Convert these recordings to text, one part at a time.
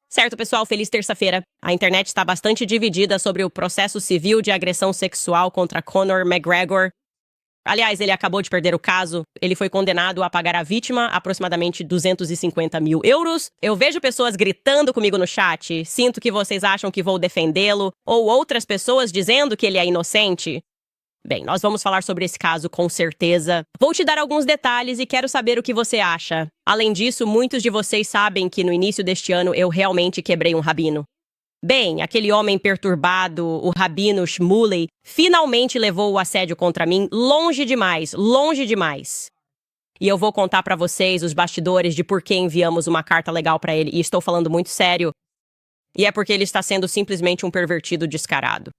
Certo, pessoal, feliz terça-feira. A internet está bastante dividida sobre o processo civil de agressão sexual contra Conor McGregor. Aliás, ele acabou de perder o caso. Ele foi condenado a pagar à vítima aproximadamente 250 mil euros. Eu vejo pessoas gritando comigo no chat. Sinto que vocês acham que vou defendê-lo. Ou outras pessoas dizendo que ele é inocente. Bem, nós vamos falar sobre esse caso com certeza. Vou te dar alguns detalhes e quero saber o que você acha. Além disso, muitos de vocês sabem que no início deste ano eu realmente quebrei um rabino. Bem, aquele homem perturbado, o rabino Shmuley, finalmente levou o assédio contra mim longe demais, longe demais. E eu vou contar pra vocês os bastidores de por que enviamos uma carta legal pra ele, e estou falando muito sério. E é porque ele está sendo simplesmente um pervertido descarado.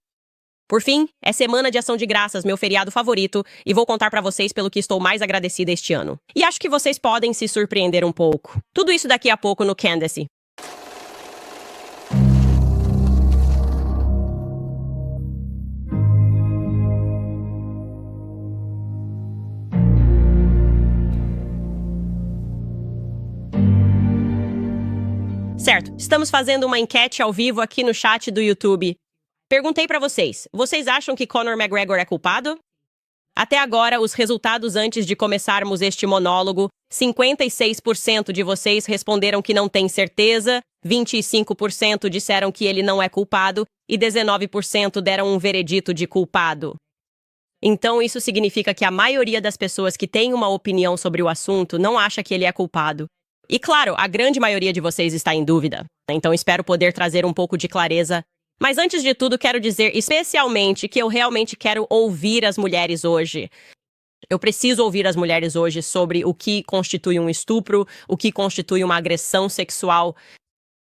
Por fim, é Semana de Ação de Graças, meu feriado favorito, e vou contar pra vocês pelo que estou mais agradecida este ano. E acho que vocês podem se surpreender um pouco. Tudo isso daqui a pouco no Candace. Certo, estamos fazendo uma enquete ao vivo aqui no chat do YouTube. Perguntei pra vocês, vocês acham que Conor McGregor é culpado? Até agora, os resultados antes de começarmos este monólogo, 56% de vocês responderam que não têm certeza, 25% disseram que ele não é culpado e 19% deram um veredito de culpado. Então, isso significa que a maioria das pessoas que têm uma opinião sobre o assunto não acha que ele é culpado. E claro, a grande maioria de vocês está em dúvida. Então, espero poder trazer um pouco de clareza. Mas antes de tudo, quero dizer especialmente que eu realmente quero ouvir as mulheres hoje. Eu preciso ouvir as mulheres hoje sobre o que constitui um estupro, o que constitui uma agressão sexual.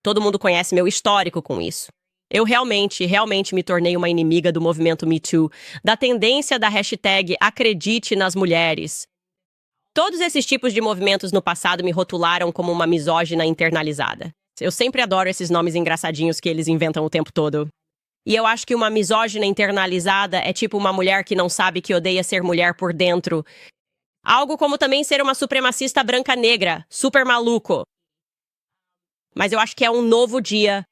Todo mundo conhece meu histórico com isso. Eu realmente me tornei uma inimiga do movimento Me Too, da tendência da hashtag Acredite nas Mulheres. Todos esses tipos de movimentos no passado me rotularam como uma misógina internalizada. Eu sempre adoro esses nomes engraçadinhos que eles inventam o tempo todo. E eu acho que uma misógina internalizada é tipo uma mulher que não sabe que odeia ser mulher por dentro. Algo como também ser uma supremacista branca negra, super maluco. Mas eu acho que é um novo dia.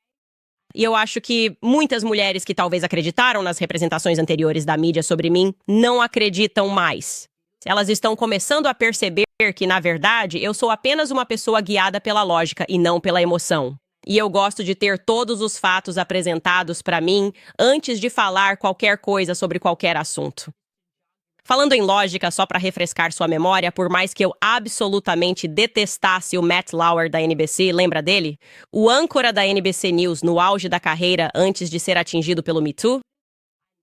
E eu acho que muitas mulheres que talvez acreditaram nas representações anteriores da mídia sobre mim não acreditam mais. Elas estão começando a perceber que, na verdade, eu sou apenas uma pessoa guiada pela lógica e não pela emoção. E eu gosto de ter todos os fatos apresentados para mim antes de falar qualquer coisa sobre qualquer assunto. Falando em lógica, só para refrescar sua memória, por mais que eu absolutamente detestasse o Matt Lauer da NBC, lembra dele? O âncora da NBC News no auge da carreira antes de ser atingido pelo Me Too?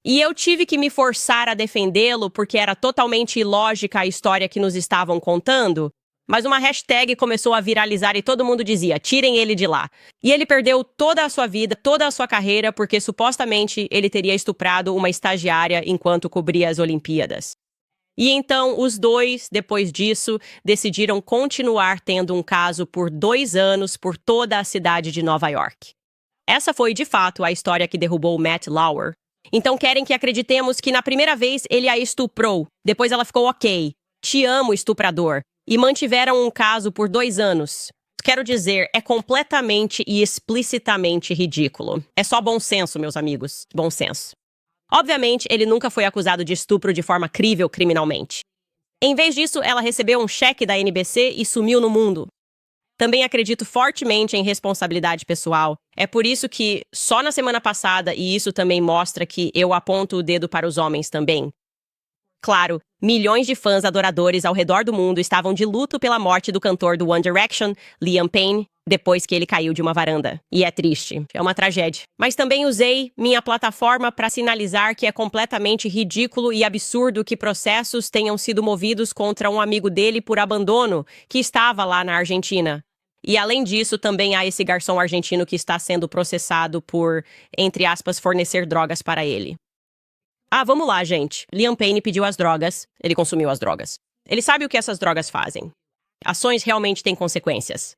E eu tive que me forçar a defendê-lo porque era totalmente ilógica a história que nos estavam contando, mas uma hashtag começou a viralizar e todo mundo dizia, tirem ele de lá. E ele perdeu toda a sua vida, toda a sua carreira, porque supostamente ele teria estuprado uma estagiária enquanto cobria as Olimpíadas. E então, os dois, depois disso, decidiram continuar tendo um caso por 2 anos por toda a cidade de Nova York. Essa foi, de fato, a história que derrubou Matt Lauer. Então querem que acreditemos que na primeira vez ele a estuprou, depois ela ficou ok, te amo, estuprador, e mantiveram um caso por 2 anos. Quero dizer, é completamente e explicitamente ridículo. É só bom senso, meus amigos, bom senso. Obviamente, ele nunca foi acusado de estupro de forma crível criminalmente. Em vez disso, ela recebeu um cheque da NBC e sumiu no mundo. Também acredito fortemente em responsabilidade pessoal. É por isso que, só na semana passada, e isso também mostra que eu aponto o dedo para os homens também. Claro, milhões de fãs adoradores ao redor do mundo estavam de luto pela morte do cantor do One Direction, Liam Payne, depois que ele caiu de uma varanda. E é triste, é uma tragédia. Mas também usei minha plataforma para sinalizar que é completamente ridículo e absurdo que processos tenham sido movidos contra um amigo dele por abandono, que estava lá na Argentina. E além disso, também há esse garçom argentino que está sendo processado por, entre aspas, fornecer drogas para ele. Ah, vamos lá, gente. Liam Payne pediu as drogas, ele consumiu as drogas. Ele sabe o que essas drogas fazem. Ações realmente têm consequências.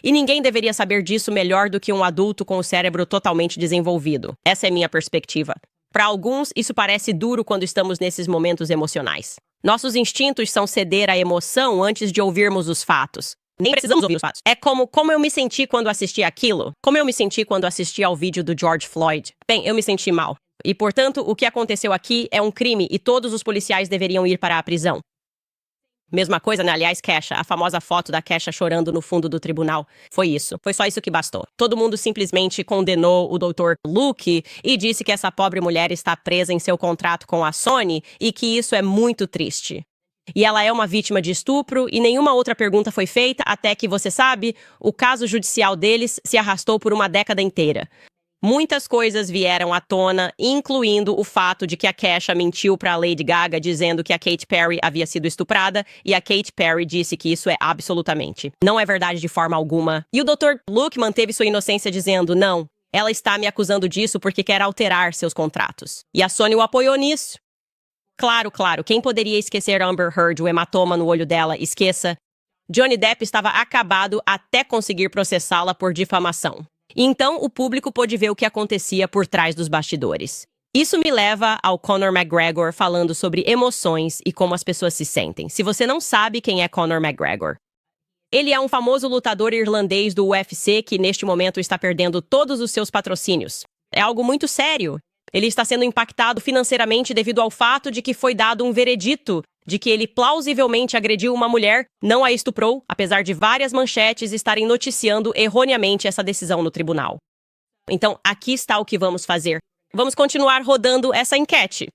E ninguém deveria saber disso melhor do que um adulto com o cérebro totalmente desenvolvido. Essa é minha perspectiva. Para alguns, isso parece duro quando estamos nesses momentos emocionais. Nossos instintos são ceder à emoção antes de ouvirmos os fatos. Nem precisamos ouvir os fatos. É como eu me senti quando assisti aquilo. Como eu me senti quando assisti ao vídeo do George Floyd. Bem, eu me senti mal. E, portanto, o que aconteceu aqui é um crime e todos os policiais deveriam ir para a prisão. Mesma coisa, né? Aliás, Kesha, a famosa foto da Kesha chorando no fundo do tribunal. Foi isso. Foi só isso que bastou. Todo mundo simplesmente condenou o Dr. Luke e disse que essa pobre mulher está presa em seu contrato com a Sony e que isso é muito triste. E ela é uma vítima de estupro e nenhuma outra pergunta foi feita até que, você sabe, o caso judicial deles se arrastou por uma década inteira. Muitas coisas vieram à tona, incluindo o fato de que a Kesha mentiu para a Lady Gaga dizendo que a Katy Perry havia sido estuprada e a Katy Perry disse que isso é absolutamente. Não é verdade de forma alguma. E o Dr. Luke manteve sua inocência dizendo, não, ela está me acusando disso porque quer alterar seus contratos. E a Sony o apoiou nisso. Claro, quem poderia esquecer Amber Heard, o hematoma no olho dela, esqueça. Johnny Depp estava acabado até conseguir processá-la por difamação. E então o público pôde ver o que acontecia por trás dos bastidores. Isso me leva ao Conor McGregor falando sobre emoções e como as pessoas se sentem. Se você não sabe quem é Conor McGregor, ele é um famoso lutador irlandês do UFC que neste momento está perdendo todos os seus patrocínios. É algo muito sério. Ele está sendo impactado financeiramente devido ao fato de que foi dado um veredito de que ele plausivelmente agrediu uma mulher, não a estuprou, apesar de várias manchetes estarem noticiando erroneamente essa decisão no tribunal. Então, aqui está o que vamos fazer. Vamos continuar rodando essa enquete.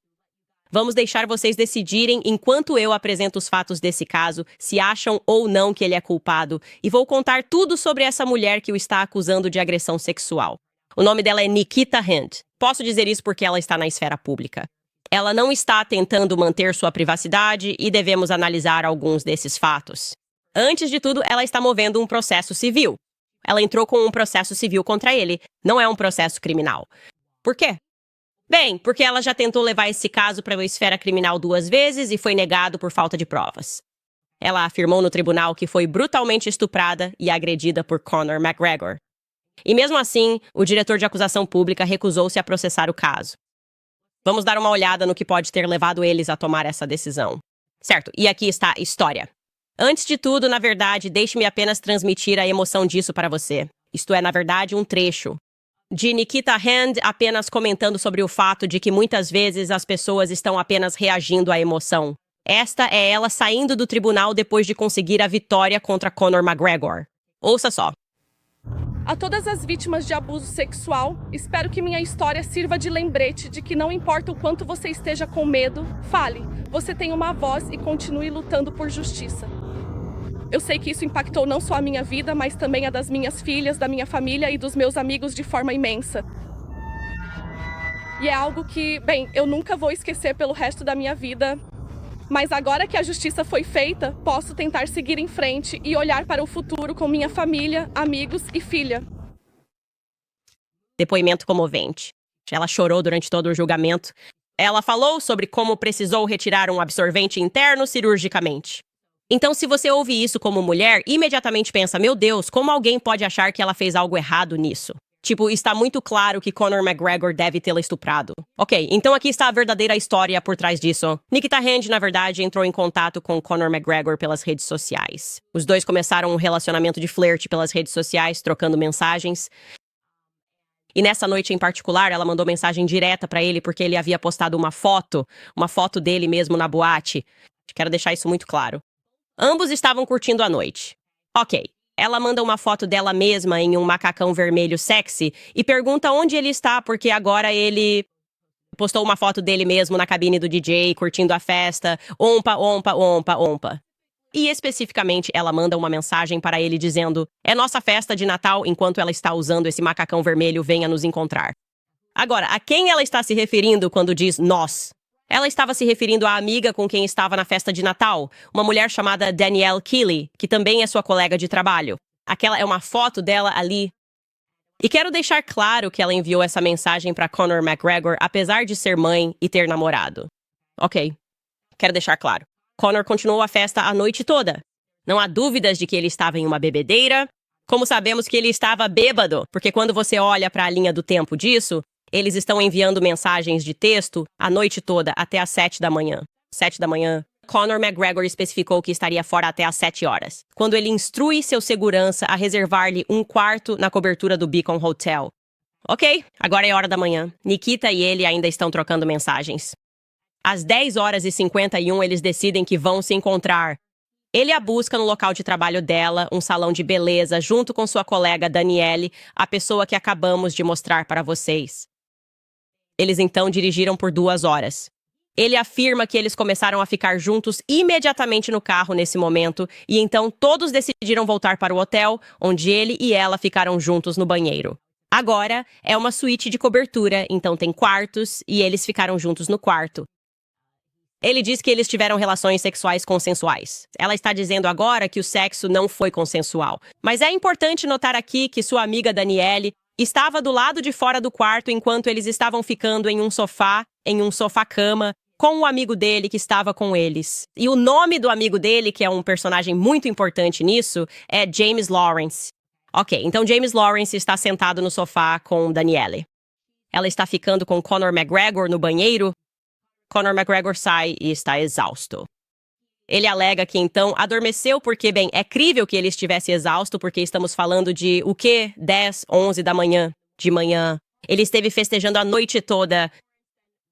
Vamos deixar vocês decidirem, enquanto eu apresento os fatos desse caso, se acham ou não que ele é culpado, e vou contar tudo sobre essa mulher que o está acusando de agressão sexual. O nome dela é Nikita Hand. Posso dizer isso porque ela está na esfera pública. Ela não está tentando manter sua privacidade e devemos analisar alguns desses fatos. Antes de tudo, ela está movendo um processo civil. Ela entrou com um processo civil contra ele. Não é um processo criminal. Por quê? Bem, porque ela já tentou levar esse caso para a esfera criminal 2 vezes e foi negado por falta de provas. Ela afirmou no tribunal que foi brutalmente estuprada e agredida por Conor McGregor. E mesmo assim, o diretor de acusação pública recusou-se a processar o caso. Vamos dar uma olhada no que pode ter levado eles a tomar essa decisão. Certo, e aqui está a história. Antes de tudo, na verdade, deixe-me apenas transmitir a emoção disso para você. Isto é, na verdade, um trecho de Nikita Hand apenas comentando sobre o fato de que muitas vezes as pessoas estão apenas reagindo à emoção. Esta é ela saindo do tribunal depois de conseguir a vitória contra Conor McGregor. Ouça só. A todas as vítimas de abuso sexual, espero que minha história sirva de lembrete de que não importa o quanto você esteja com medo, fale, você tem uma voz e continue lutando por justiça. Eu sei que isso impactou não só a minha vida, mas também a das minhas filhas, da minha família e dos meus amigos de forma imensa. E é algo que, bem, eu nunca vou esquecer pelo resto da minha vida. Mas agora que a justiça foi feita, posso tentar seguir em frente e olhar para o futuro com minha família, amigos e filha. Depoimento comovente. Ela chorou durante todo o julgamento. Ela falou sobre como precisou retirar um absorvente interno cirurgicamente. Então, se você ouve isso como mulher, imediatamente pensa, meu Deus, como alguém pode achar que ela fez algo errado nisso? Tipo, está muito claro que Conor McGregor deve tê-la estuprado. Ok, então aqui está a verdadeira história por trás disso. Nikita Hand, na verdade, entrou em contato com Conor McGregor pelas redes sociais. Os dois começaram um relacionamento de flerte pelas redes sociais, trocando mensagens. E nessa noite em particular, ela mandou mensagem direta pra ele porque ele havia postado uma foto dele mesmo na boate. Quero deixar isso muito claro. Ambos estavam curtindo a noite. Ok. Ela manda uma foto dela mesma em um macacão vermelho sexy e pergunta onde ele está, porque agora ele postou uma foto dele mesmo na cabine do DJ, curtindo a festa. Ompa, ompa, ompa, ompa. E especificamente, ela manda uma mensagem para ele dizendo: é nossa festa de Natal, enquanto ela está usando esse macacão vermelho, venha nos encontrar. Agora, a quem ela está se referindo quando diz nós? Ela estava se referindo à amiga com quem estava na festa de Natal, uma mulher chamada Danielle Keeley, que também é sua colega de trabalho. Aquela é uma foto dela ali. E quero deixar claro que ela enviou essa mensagem para Conor McGregor, apesar de ser mãe e ter namorado. Ok. Quero deixar claro. Conor continuou a festa a noite toda. Não há dúvidas de que ele estava em uma bebedeira. Como sabemos que ele estava bêbado? Porque quando você olha para a linha do tempo disso, eles estão enviando mensagens de texto a noite toda, até às 7 da manhã. 7 da manhã. Conor McGregor especificou que estaria fora até às 7 horas, quando ele instrui seu segurança a reservar-lhe um quarto na cobertura do Beacon Hotel. Ok, agora é hora da manhã. Nikita e ele ainda estão trocando mensagens. Às 10h51, eles decidem que vão se encontrar. Ele a busca no local de trabalho dela, um salão de beleza, junto com sua colega Danielle, a pessoa que acabamos de mostrar para vocês. Eles então dirigiram por 2 horas. Ele afirma que eles começaram a ficar juntos imediatamente no carro nesse momento, e então todos decidiram voltar para o hotel, onde ele e ela ficaram juntos no banheiro. Agora, é uma suíte de cobertura, então tem quartos, e eles ficaram juntos no quarto. Ele diz que eles tiveram relações sexuais consensuais. Ela está dizendo agora que o sexo não foi consensual. Mas é importante notar aqui que sua amiga Danielle estava do lado de fora do quarto enquanto eles estavam ficando em um sofá-cama, com o amigo dele que estava com eles. E o nome do amigo dele, que é um personagem muito importante nisso, é James Lawrence. Ok, então James Lawrence está sentado no sofá com Danielle. Ela está ficando com Conor McGregor no banheiro. Conor McGregor sai e está exausto. Ele alega que então adormeceu porque, bem, é crível que ele estivesse exausto porque estamos falando de, 10, 11 da manhã, de manhã. Ele esteve festejando a noite toda.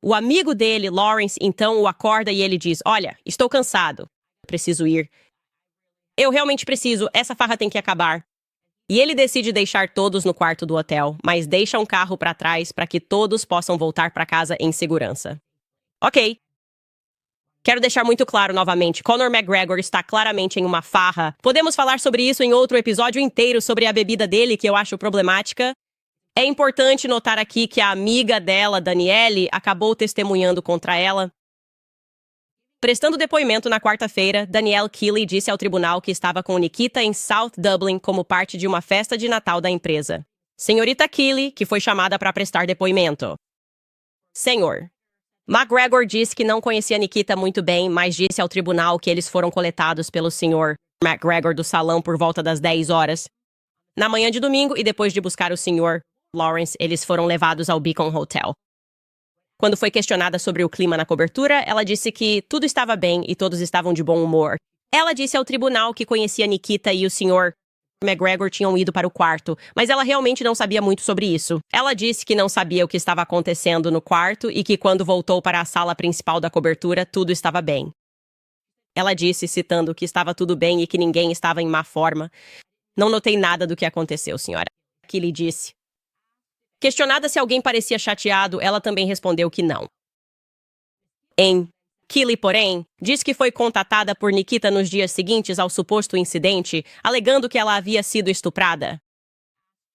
O amigo dele, Lawrence, então o acorda e ele diz, olha, estou cansado, preciso ir. Eu realmente preciso, essa farra tem que acabar. E ele decide deixar todos no quarto do hotel, mas deixa um carro para trás para que todos possam voltar para casa em segurança. Ok. Quero deixar muito claro novamente, Conor McGregor está claramente em uma farra. Podemos falar sobre isso em outro episódio inteiro sobre a bebida dele, que eu acho problemática. É importante notar aqui que a amiga dela, Danielle, acabou testemunhando contra ela. Prestando depoimento na quarta-feira, Danielle Keeley disse ao tribunal que estava com Nikita em South Dublin como parte de uma festa de Natal da empresa. Senhorita Keeley, que foi chamada para prestar depoimento. Senhor. McGregor disse que não conhecia Nikita muito bem, mas disse ao tribunal que eles foram coletados pelo Sr. McGregor do salão por volta das 10 horas. Na manhã de domingo, e depois de buscar o Sr. Lawrence, eles foram levados ao Beacon Hotel. Quando foi questionada sobre o clima na cobertura, ela disse que tudo estava bem e todos estavam de bom humor. Ela disse ao tribunal que conhecia Nikita e o Sr. McGregor tinham ido para o quarto, mas ela realmente não sabia muito sobre isso. Ela disse que não sabia o que estava acontecendo no quarto e que quando voltou para a sala principal da cobertura, tudo estava bem. Ela disse, citando, que estava tudo bem e que ninguém estava em má forma. Não notei nada do que aconteceu, senhora. Que lhe disse. Questionada se alguém parecia chateado, ela também respondeu que não. Keeley, porém, diz que foi contatada por Nikita nos dias seguintes ao suposto incidente, alegando que ela havia sido estuprada.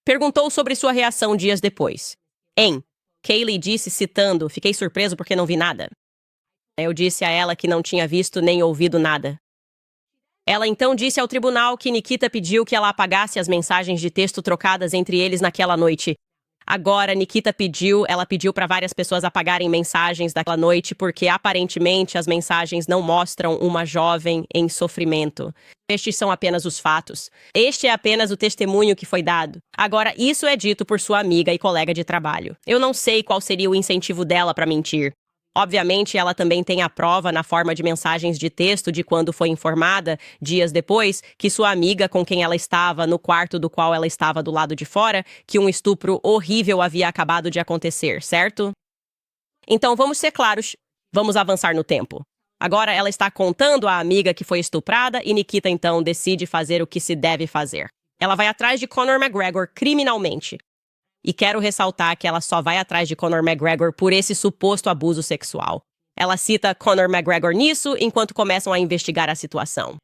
Perguntou sobre sua reação dias depois. Keeley disse, citando, fiquei surpreso porque não vi nada. Eu disse a ela que não tinha visto nem ouvido nada. Ela então disse ao tribunal que Nikita pediu que ela apagasse as mensagens de texto trocadas entre eles naquela noite. Agora, Nikita pediu para várias pessoas apagarem mensagens daquela noite porque, aparentemente, as mensagens não mostram uma jovem em sofrimento. Estes são apenas os fatos. Este é apenas o testemunho que foi dado. Agora, isso é dito por sua amiga e colega de trabalho. Eu não sei qual seria o incentivo dela para mentir. Obviamente, ela também tem a prova na forma de mensagens de texto de quando foi informada, dias depois, que sua amiga com quem ela estava, no quarto do qual ela estava do lado de fora, que um estupro horrível havia acabado de acontecer, certo? Então, vamos ser claros, vamos avançar no tempo. Agora ela está contando à amiga que foi estuprada e Nikita então decide fazer o que se deve fazer. Ela vai atrás de Conor McGregor criminalmente. E quero ressaltar que ela só vai atrás de Conor McGregor por esse suposto abuso sexual. Ela cita Conor McGregor nisso enquanto começam a investigar a situação.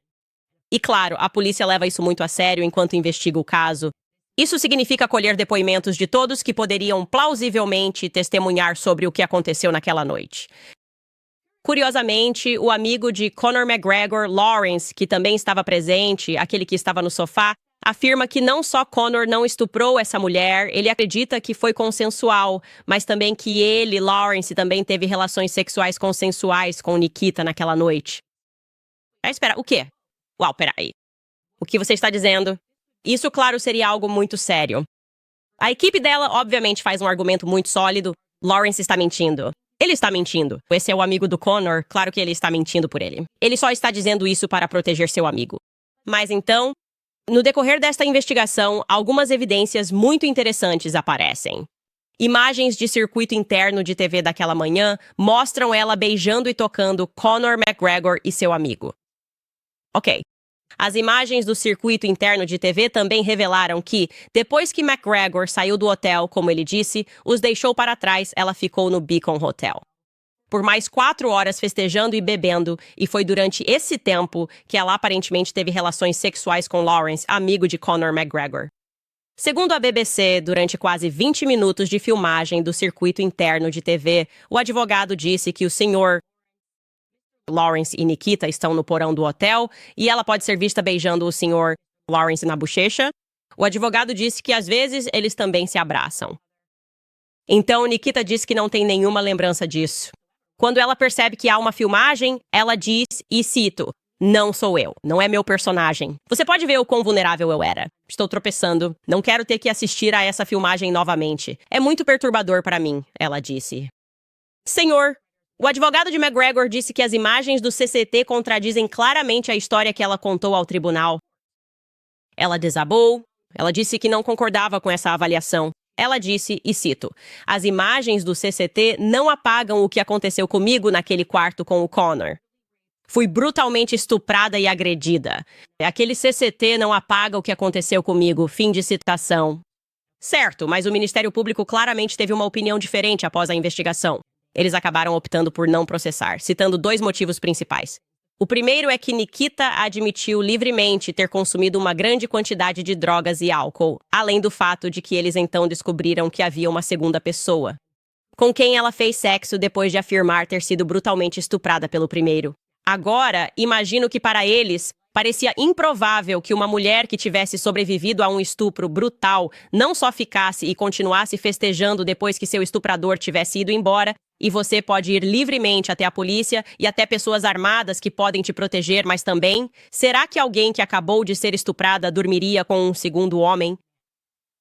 E claro, a polícia leva isso muito a sério enquanto investiga o caso. Isso significa colher depoimentos de todos que poderiam plausivelmente testemunhar sobre o que aconteceu naquela noite. Curiosamente, o amigo de Conor McGregor, Lawrence, que também estava presente, aquele que estava no sofá, afirma que não só Conor não estuprou essa mulher, ele acredita que foi consensual, mas também que ele, Lawrence, também teve relações sexuais consensuais com Nikita naquela noite. Espera, o quê? Uau, peraí. O que você está dizendo? Isso, claro, seria algo muito sério. A equipe dela, obviamente, faz um argumento muito sólido. Lawrence está mentindo. Ele está mentindo. Esse é o amigo do Connor, claro que ele está mentindo por ele. Ele só está dizendo isso para proteger seu amigo. Mas então, no decorrer desta investigação, algumas evidências muito interessantes aparecem. Imagens de circuito interno de TV daquela manhã mostram ela beijando e tocando Conor McGregor e seu amigo. Ok. As imagens do circuito interno de TV também revelaram que, depois que McGregor saiu do hotel, como ele disse, os deixou para trás, ela ficou no Beacon Hotel. Por mais 4 horas festejando e bebendo, e foi durante esse tempo que ela aparentemente teve relações sexuais com Lawrence, amigo de Conor McGregor. Segundo a BBC, durante quase 20 minutos de filmagem do circuito interno de TV, o advogado disse que o senhor Lawrence e Nikita estão no porão do hotel e ela pode ser vista beijando o senhor Lawrence na bochecha. O advogado disse que às vezes eles também se abraçam. Então, Nikita disse que não tem nenhuma lembrança disso. Quando ela percebe que há uma filmagem, ela diz, e cito, "Não sou eu, não é meu personagem. Você pode ver o quão vulnerável eu era. Estou tropeçando. Não quero ter que assistir a essa filmagem novamente. É muito perturbador para mim", ela disse. Senhor, o advogado de McGregor disse que as imagens do CCT contradizem claramente a história que ela contou ao tribunal. Ela desabou. Ela disse que não concordava com essa avaliação. Ela disse, e cito, "As imagens do CCT não apagam o que aconteceu comigo naquele quarto com o Connor. Fui brutalmente estuprada e agredida. Aquele CCT não apaga o que aconteceu comigo." Fim de citação. Certo, mas o Ministério Público claramente teve uma opinião diferente após a investigação. Eles acabaram optando por não processar, citando 2 motivos principais. O primeiro é que Nikita admitiu livremente ter consumido uma grande quantidade de drogas e álcool, além do fato de que eles então descobriram que havia uma segunda pessoa, com quem ela fez sexo depois de afirmar ter sido brutalmente estuprada pelo primeiro. Agora, imagino que para eles, parecia improvável que uma mulher que tivesse sobrevivido a um estupro brutal não só ficasse e continuasse festejando depois que seu estuprador tivesse ido embora, e você pode ir livremente até a polícia e até pessoas armadas que podem te proteger, mas também, será que alguém que acabou de ser estuprada dormiria com um segundo homem?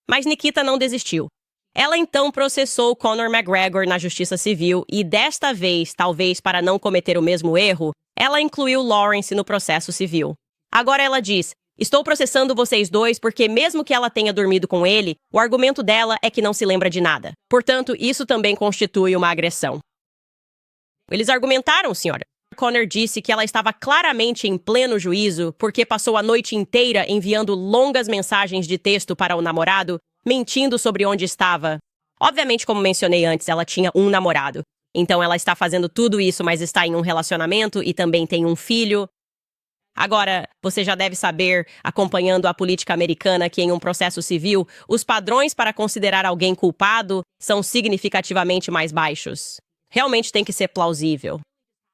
Mas Nikita não desistiu. Ela então processou Conor McGregor na Justiça Civil e, desta vez, talvez para não cometer o mesmo erro, ela incluiu Lawrence no processo civil. Agora ela diz, "Estou processando vocês dois porque mesmo que ela tenha dormido com ele, o argumento dela é que não se lembra de nada. Portanto, isso também constitui uma agressão." Eles argumentaram, senhora. Conor disse que ela estava claramente em pleno juízo porque passou a noite inteira enviando longas mensagens de texto para o namorado, mentindo sobre onde estava. Obviamente, como mencionei antes, ela tinha um namorado. Então ela está fazendo tudo isso, mas está em um relacionamento e também tem um filho. Agora, você já deve saber, acompanhando a política americana, que em um processo civil, os padrões para considerar alguém culpado são significativamente mais baixos. Realmente tem que ser plausível.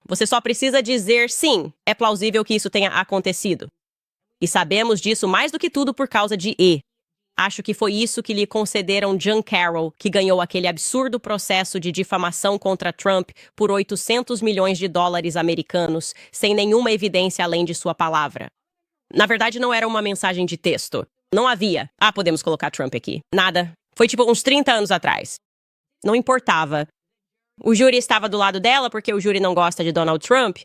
Você só precisa dizer, sim, é plausível que isso tenha acontecido. E sabemos disso mais do que tudo por causa de E. Acho que foi isso que lhe concederam John Carroll, que ganhou aquele absurdo processo de difamação contra Trump por 800 milhões de dólares americanos, sem nenhuma evidência além de sua palavra. Na verdade, não era uma mensagem de texto. Não havia. Podemos colocar Trump aqui. Nada. Foi tipo uns 30 anos atrás. Não importava. O júri estava do lado dela porque o júri não gosta de Donald Trump.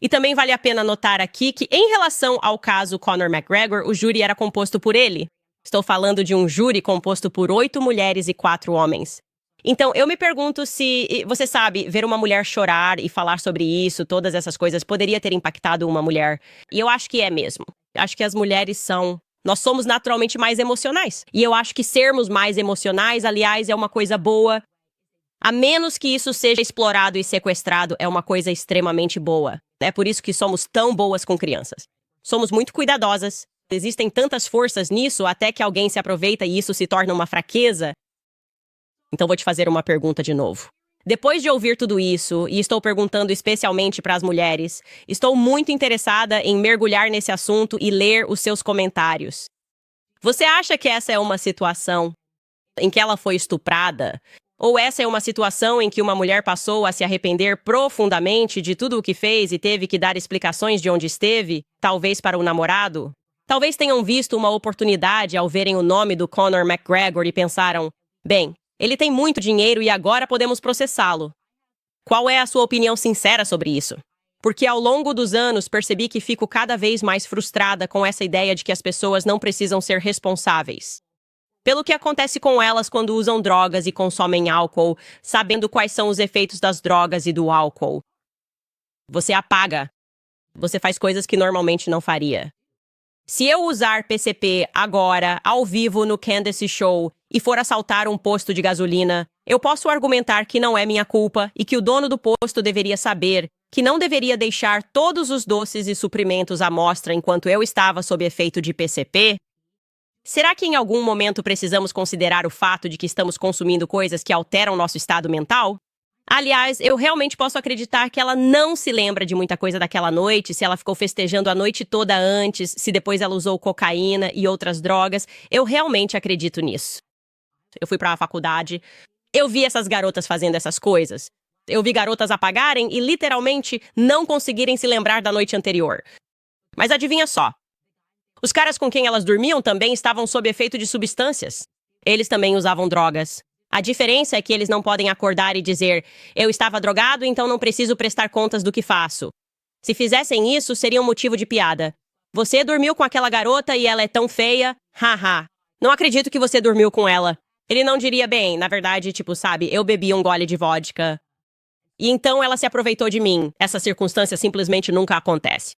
E também vale a pena notar aqui que, em relação ao caso Conor McGregor, o júri era composto por ele. Estou falando de um júri composto por 8 mulheres e 4 homens. Então, eu me pergunto se, você sabe, ver uma mulher chorar e falar sobre isso, todas essas coisas, poderia ter impactado uma mulher. E eu acho que é mesmo. Acho que as mulheres nós somos naturalmente mais emocionais. E eu acho que sermos mais emocionais, aliás, é uma coisa boa. A menos que isso seja explorado e sequestrado, é uma coisa extremamente boa. É por isso que somos tão boas com crianças. Somos muito cuidadosas. Existem tantas forças nisso até que alguém se aproveita e isso se torna uma fraqueza. Então vou te fazer uma pergunta de novo. Depois de ouvir tudo isso, e estou perguntando especialmente para as mulheres, estou muito interessada em mergulhar nesse assunto e ler os seus comentários. Você acha que essa é uma situação em que ela foi estuprada? Ou essa é uma situação em que uma mulher passou a se arrepender profundamente de tudo o que fez e teve que dar explicações de onde esteve, talvez para o namorado? Talvez tenham visto uma oportunidade ao verem o nome do Conor McGregor e pensaram, bem, ele tem muito dinheiro e agora podemos processá-lo. Qual é a sua opinião sincera sobre isso? Porque ao longo dos anos percebi que fico cada vez mais frustrada com essa ideia de que as pessoas não precisam ser responsáveis pelo que acontece com elas quando usam drogas e consomem álcool, sabendo quais são os efeitos das drogas e do álcool. Você apaga. Você faz coisas que normalmente não faria. Se eu usar PCP agora, ao vivo no Candace Show, e for assaltar um posto de gasolina, eu posso argumentar que não é minha culpa e que o dono do posto deveria saber que não deveria deixar todos os doces e suprimentos à mostra enquanto eu estava sob efeito de PCP? Será que em algum momento precisamos considerar o fato de que estamos consumindo coisas que alteram nosso estado mental? Aliás, eu realmente posso acreditar que ela não se lembra de muita coisa daquela noite, se ela ficou festejando a noite toda antes, se depois ela usou cocaína e outras drogas. Eu realmente acredito nisso. Eu fui para a faculdade, eu vi essas garotas fazendo essas coisas. Eu vi garotas apagarem e literalmente não conseguirem se lembrar da noite anterior. Mas adivinha só. Os caras com quem elas dormiam também estavam sob efeito de substâncias. Eles também usavam drogas. A diferença é que eles não podem acordar e dizer: eu estava drogado, então não preciso prestar contas do que faço. Se fizessem isso, seria um motivo de piada. Você dormiu com aquela garota e ela é tão feia? Haha. Não acredito que você dormiu com ela. Ele não diria bem, na verdade, sabe, eu bebi um gole de vodka. E então ela se aproveitou de mim. Essa circunstância simplesmente nunca acontece.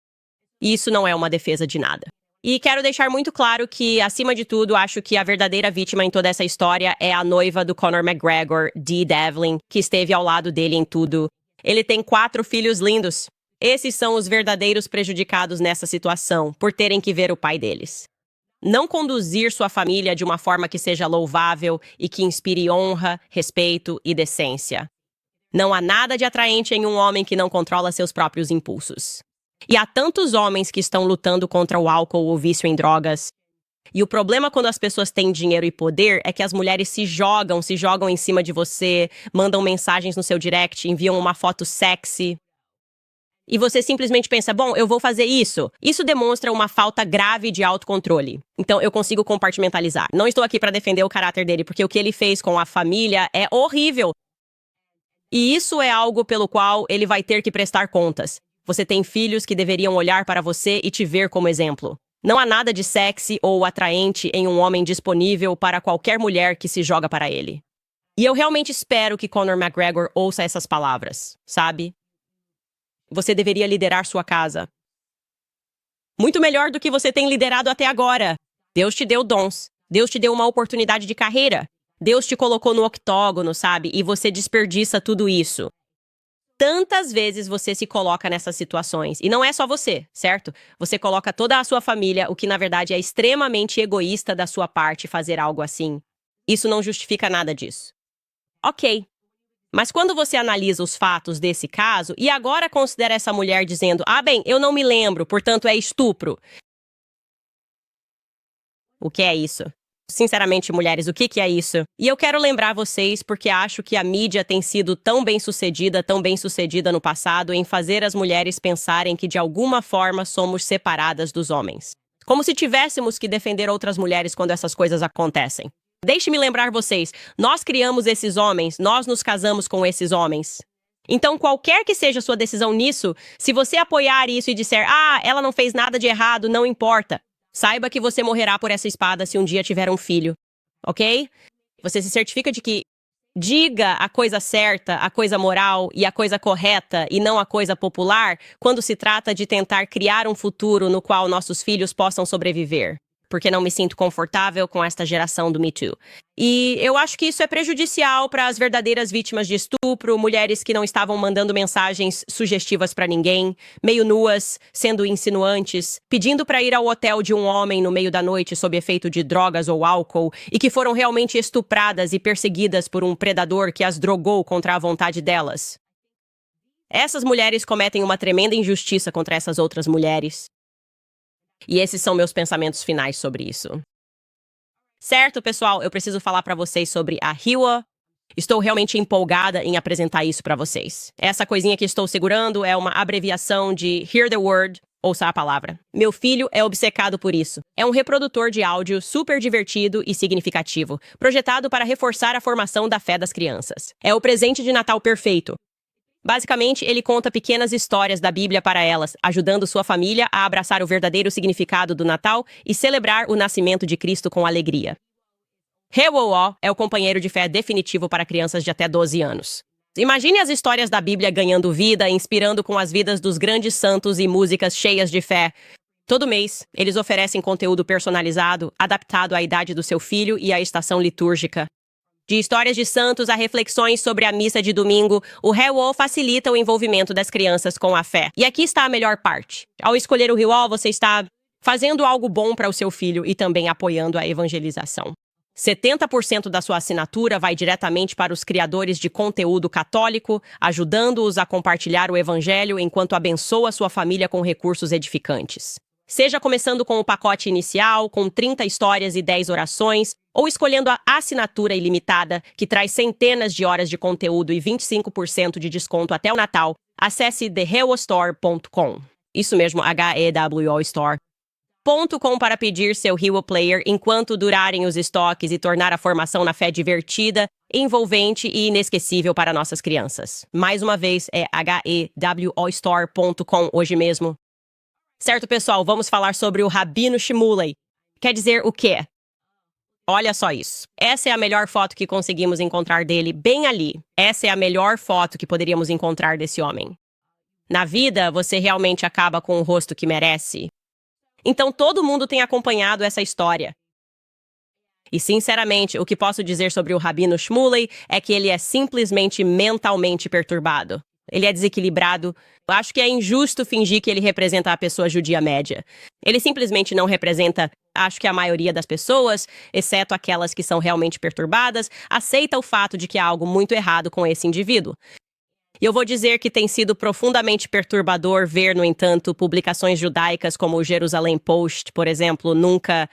E isso não é uma defesa de nada. E quero deixar muito claro que, acima de tudo, acho que a verdadeira vítima em toda essa história é a noiva do Conor McGregor, Dee Devlin, que esteve ao lado dele em tudo. Ele tem 4 filhos lindos. Esses são os verdadeiros prejudicados nessa situação, por terem que ver o pai deles. Não conduzir sua família de uma forma que seja louvável e que inspire honra, respeito e decência. Não há nada de atraente em um homem que não controla seus próprios impulsos. E há tantos homens que estão lutando contra o álcool ou o vício em drogas. E o problema quando as pessoas têm dinheiro e poder é que as mulheres se jogam em cima de você, mandam mensagens no seu direct, enviam uma foto sexy. E você simplesmente pensa, bom, eu vou fazer isso. Isso demonstra uma falta grave de autocontrole. Então eu consigo compartimentalizar. Não estou aqui para defender o caráter dele, porque o que ele fez com a família é horrível. E isso é algo pelo qual ele vai ter que prestar contas. Você tem filhos que deveriam olhar para você e te ver como exemplo. Não há nada de sexy ou atraente em um homem disponível para qualquer mulher que se joga para ele. E eu realmente espero que Conor McGregor ouça essas palavras, sabe? Você deveria liderar sua casa. Muito melhor do que você tem liderado até agora. Deus te deu dons. Deus te deu uma oportunidade de carreira. Deus te colocou no octógono, sabe? E você desperdiça tudo isso. Tantas vezes você se coloca nessas situações. E não é só você, certo? Você coloca toda a sua família, o que na verdade é extremamente egoísta da sua parte fazer algo assim. Isso não justifica nada disso. Ok. Mas quando você analisa os fatos desse caso e agora considera essa mulher dizendo: ah, bem, eu não me lembro, portanto é estupro. O que é isso? Sinceramente, mulheres, o que é isso? E eu quero lembrar vocês porque acho que a mídia tem sido tão bem sucedida no passado em fazer as mulheres pensarem que de alguma forma somos separadas dos homens. Como se tivéssemos que defender outras mulheres quando essas coisas acontecem. Deixe-me lembrar vocês, nós criamos esses homens, nós nos casamos com esses homens. Então, qualquer que seja a sua decisão nisso, se você apoiar isso e disser, ah, ela não fez nada de errado, não importa. Saiba que você morrerá por essa espada se um dia tiver um filho, ok? Você se certifica de que diga a coisa certa, a coisa moral e a coisa correta e não a coisa popular quando se trata de tentar criar um futuro no qual nossos filhos possam sobreviver. Porque não me sinto confortável com esta geração do Me Too. E eu acho que isso é prejudicial para as verdadeiras vítimas de estupro, mulheres que não estavam mandando mensagens sugestivas para ninguém, meio nuas, sendo insinuantes, pedindo para ir ao hotel de um homem no meio da noite sob efeito de drogas ou álcool e que foram realmente estupradas e perseguidas por um predador que as drogou contra a vontade delas. Essas mulheres cometem uma tremenda injustiça contra essas outras mulheres. E esses são meus pensamentos finais sobre isso. Certo, pessoal, eu preciso falar para vocês sobre a Hiwa. Estou realmente empolgada em apresentar isso para vocês. Essa coisinha que estou segurando é uma abreviação de Hear the Word, ouça a palavra. Meu filho é obcecado por isso. É um reprodutor de áudio super divertido e significativo, projetado para reforçar a formação da fé das crianças. É o presente de Natal perfeito. Basicamente, ele conta pequenas histórias da Bíblia para elas, ajudando sua família a abraçar o verdadeiro significado do Natal e celebrar o nascimento de Cristo com alegria. Hewoo é o companheiro de fé definitivo para crianças de até 12 anos. Imagine as histórias da Bíblia ganhando vida, inspirando com as vidas dos grandes santos e músicas cheias de fé. Todo mês, eles oferecem conteúdo personalizado, adaptado à idade do seu filho e à estação litúrgica. De histórias de santos a reflexões sobre a missa de domingo, o Hewoo facilita o envolvimento das crianças com a fé. E aqui está a melhor parte. Ao escolher o Hewoo, você está fazendo algo bom para o seu filho e também apoiando a evangelização. 70% da sua assinatura vai diretamente para os criadores de conteúdo católico, ajudando-os a compartilhar o evangelho enquanto abençoa sua família com recursos edificantes. Seja começando com o pacote inicial, com 30 histórias e 10 orações, ou escolhendo a assinatura ilimitada, que traz centenas de horas de conteúdo e 25% de desconto até o Natal, acesse thehewostore.com. Isso mesmo, HEWO Store. .com para pedir seu Hewoo Player enquanto durarem os estoques e tornar a formação na fé divertida, envolvente e inesquecível para nossas crianças. Mais uma vez, é HEWOstore.com hoje mesmo. Certo, pessoal, vamos falar sobre o Rabino Shmuley. Quer dizer o quê? Olha só isso. Essa é a melhor foto que conseguimos encontrar dele, bem ali. Essa é a melhor foto que poderíamos encontrar desse homem. Na vida, você realmente acaba com o rosto que merece. Então todo mundo tem acompanhado essa história. E sinceramente, o que posso dizer sobre o Rabino Shmuley é que ele é simplesmente mentalmente perturbado. Ele é desequilibrado. Acho que é injusto fingir que ele representa a pessoa judia média. Ele simplesmente não representa, acho que a maioria das pessoas, exceto aquelas que são realmente perturbadas, aceita o fato de que há algo muito errado com esse indivíduo. E eu vou dizer que tem sido profundamente perturbador ver, no entanto, publicações judaicas como o Jerusalem Post, por exemplo, nunca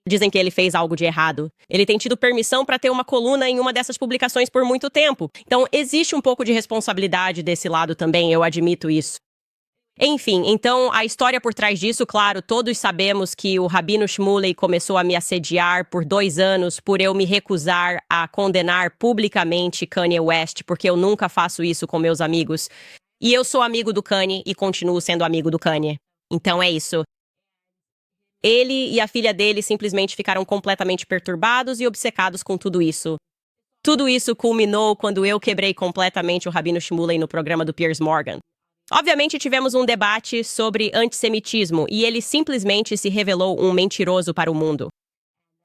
dizem que ele fez algo de errado. Ele tem tido permissão para ter uma coluna em uma dessas publicações por muito tempo. Então, existe um pouco de responsabilidade desse lado também, eu admito isso. Enfim, então, a história por trás disso, claro, todos sabemos que o Rabino Shmuley começou a me assediar por 2 anos por eu me recusar a condenar publicamente Kanye West, porque eu nunca faço isso com meus amigos. E eu sou amigo do Kanye e continuo sendo amigo do Kanye. Então é isso. Ele e a filha dele simplesmente ficaram completamente perturbados e obcecados com tudo isso. Tudo isso culminou quando eu quebrei completamente o Rabino Shmuley no programa do Piers Morgan. Obviamente, tivemos um debate sobre antissemitismo e ele simplesmente se revelou um mentiroso para o mundo.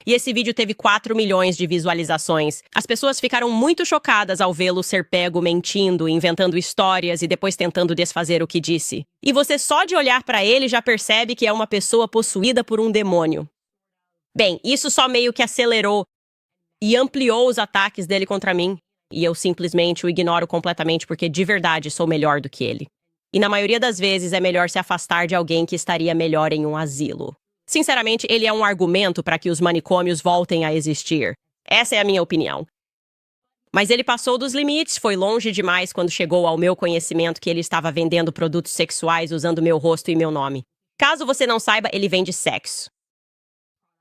E esse vídeo teve 4 milhões de visualizações. As pessoas ficaram muito chocadas ao vê-lo ser pego mentindo, inventando histórias e depois tentando desfazer o que disse. E você só de olhar para ele já percebe que é uma pessoa possuída por um demônio. Bem, isso só meio que acelerou e ampliou os ataques dele contra mim. E eu simplesmente o ignoro completamente porque de verdade sou melhor do que ele. E na maioria das vezes é melhor se afastar de alguém que estaria melhor em um asilo. Sinceramente, ele é um argumento para que os manicômios voltem a existir. Essa é a minha opinião. Mas ele passou dos limites, foi longe demais quando chegou ao meu conhecimento que ele estava vendendo produtos sexuais usando meu rosto e meu nome. Caso você não saiba, ele vende sexo.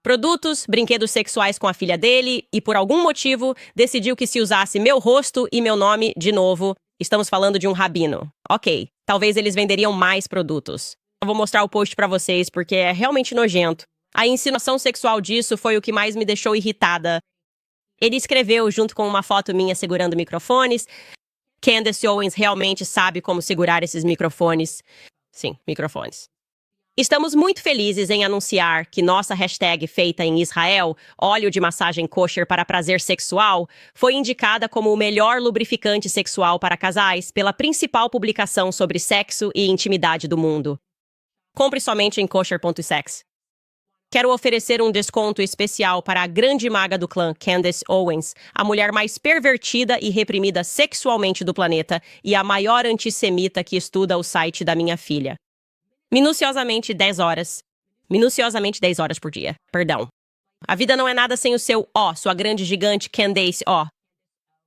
Produtos, brinquedos sexuais com a filha dele e, por algum motivo, decidiu que se usasse meu rosto e meu nome de novo, estamos falando de um rabino. Ok, talvez eles venderiam mais produtos. Eu vou mostrar o post pra vocês porque é realmente nojento. A insinuação sexual disso foi o que mais me deixou irritada. Ele escreveu, junto com uma foto minha segurando microfones, Candace Owens realmente sabe como segurar esses microfones. Sim, microfones. Estamos muito felizes em anunciar que nossa hashtag feita em Israel, óleo de massagem kosher para prazer sexual, foi indicada como o melhor lubrificante sexual para casais pela principal publicação sobre sexo e intimidade do mundo. Compre somente em kosher.sex. Quero oferecer um desconto especial para a grande maga do clã, Candace Owens, a mulher mais pervertida e reprimida sexualmente do planeta e a maior antissemita que estuda o site da minha filha. Minuciosamente 10 horas. Minuciosamente 10 horas por dia. Perdão. A vida não é nada sem o seu ó, sua grande gigante Candace ó.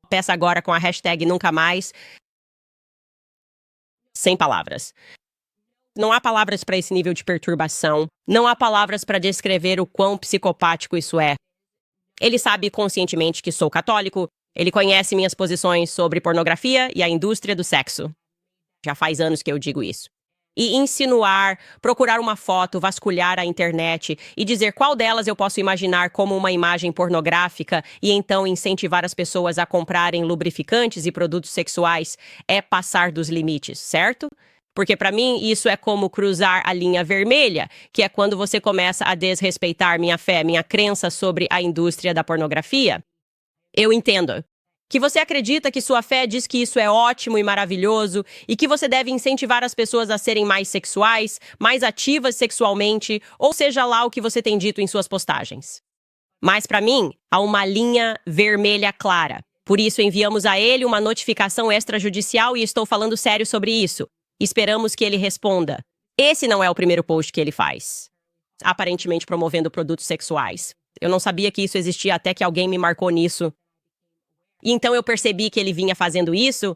Peça agora com a hashtag nunca mais. Sem palavras. Não há palavras para esse nível de perturbação. Não há palavras para descrever o quão psicopático isso é. Ele sabe conscientemente que sou católico, ele conhece minhas posições sobre pornografia e a indústria do sexo. Já faz anos que eu digo isso. E insinuar, procurar uma foto, vasculhar a internet e dizer qual delas eu posso imaginar como uma imagem pornográfica e então incentivar as pessoas a comprarem lubrificantes e produtos sexuais é passar dos limites, certo? Porque para mim isso é como cruzar a linha vermelha, que é quando você começa a desrespeitar minha fé, minha crença sobre a indústria da pornografia. Eu entendo que você acredita que sua fé diz que isso é ótimo e maravilhoso e que você deve incentivar as pessoas a serem mais sexuais, mais ativas sexualmente, ou seja lá o que você tem dito em suas postagens. Mas para mim, há uma linha vermelha clara. Por isso enviamos a ele uma notificação extrajudicial e estou falando sério sobre isso. Esperamos que ele responda. Esse não é o primeiro post que ele faz, aparentemente promovendo produtos sexuais. Eu não sabia que isso existia até que alguém me marcou nisso. E então eu percebi que ele vinha fazendo isso.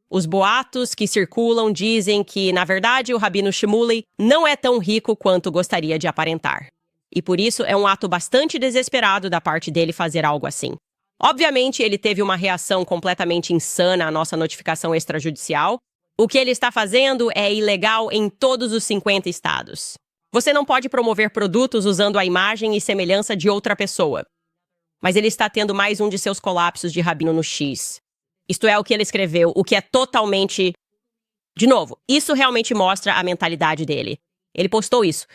Os boatos que circulam dizem que, na verdade, o Rabino Shmuley não é tão rico quanto gostaria de aparentar. E por isso é um ato bastante desesperado da parte dele fazer algo assim. Obviamente, ele teve uma reação completamente insana à nossa notificação extrajudicial. O que ele está fazendo é ilegal em todos os 50 estados. Você não pode promover produtos usando a imagem e semelhança de outra pessoa. Mas ele está tendo mais um de seus colapsos de rabino no X. Isto é o que ele escreveu, o que é totalmente... De novo, isso realmente mostra a mentalidade dele. Ele postou isso.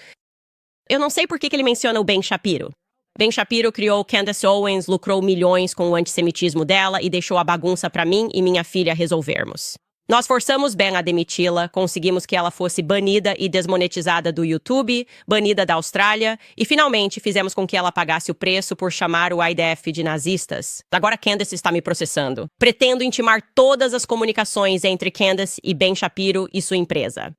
Eu não sei por que ele menciona o Ben Shapiro. Ben Shapiro criou Candace Owens, lucrou milhões com o antissemitismo dela e deixou a bagunça para mim e minha filha resolvermos. Nós forçamos Ben a demiti-la, conseguimos que ela fosse banida e desmonetizada do YouTube, banida da Austrália, e finalmente fizemos com que ela pagasse o preço por chamar o IDF de nazistas. Agora Candace está me processando. Pretendo intimar todas as comunicações entre Candace e Ben Shapiro e sua empresa.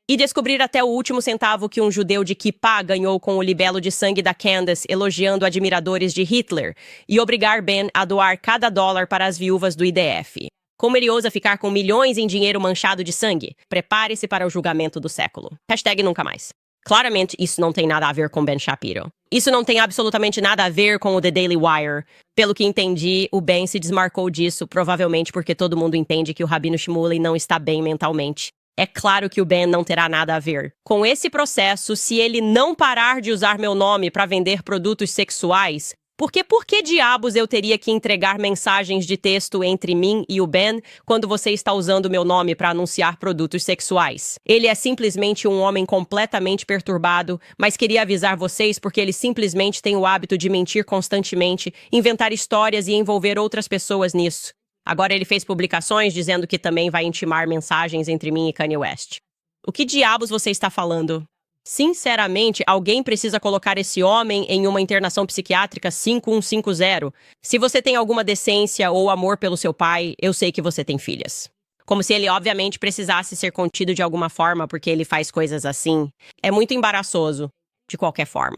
E descobrir até o último centavo que um judeu de Kippah ganhou com o libelo de sangue da Candace elogiando admiradores de Hitler e obrigar Ben a doar cada dólar para as viúvas do IDF. Como ele ousa ficar com milhões em dinheiro manchado de sangue? Prepare-se para o julgamento do século. Hashtag nunca mais. Claramente, isso não tem nada a ver com Ben Shapiro. Isso não tem absolutamente nada a ver com o The Daily Wire. Pelo que entendi, o Ben se desmarcou disso, provavelmente porque todo mundo entende que o Rabino Shmuley não está bem mentalmente. É claro que o Ben não terá nada a ver com esse processo se ele não parar de usar meu nome para vender produtos sexuais. Porque por que diabos eu teria que entregar mensagens de texto entre mim e o Ben quando você está usando meu nome para anunciar produtos sexuais? Ele é simplesmente um homem completamente perturbado, mas queria avisar vocês porque ele simplesmente tem o hábito de mentir constantemente, inventar histórias e envolver outras pessoas nisso. Agora ele fez publicações dizendo que também vai intimar mensagens entre mim e Kanye West. O que diabos você está falando? Sinceramente, alguém precisa colocar esse homem em uma internação psiquiátrica 5150. Se você tem alguma decência ou amor pelo seu pai, eu sei que você tem filhas. Como se ele, obviamente, precisasse ser contido de alguma forma porque ele faz coisas assim. É muito embaraçoso, de qualquer forma.